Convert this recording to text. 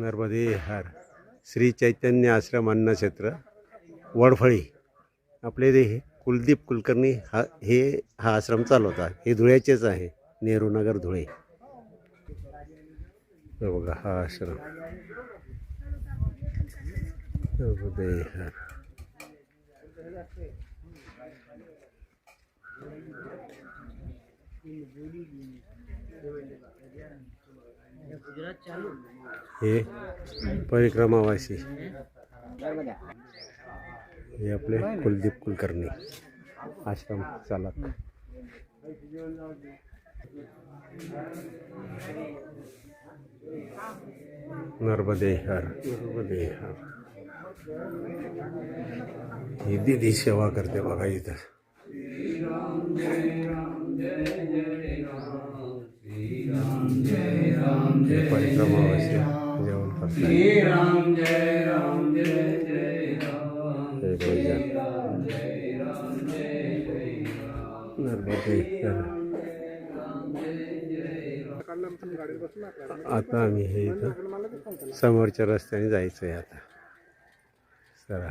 नर्मदे हर श्री चैतन्य आश्रम अन्नक्षेत्र वडफळी. आपले हे कुलदीप कुलकर्णी हा आश्रम चालवतात. हे धुळ्याचेच आहे, नेहरू नगर धुळे. हे बघा हा आश्रम नर्मदे हर. हे परिक्रमावासी हे आपले कुलदीप कुलकर्णी आश्रम चालक. नर्मदे हर नर्मदे हर. ही दीदी सेवा करते बघा इथं. परिक्रमावासी जेवण करतात. नर्मदे हर. आता आम्ही हे इथं समोरच्या रस्त्याने जायचं आहे आता. चला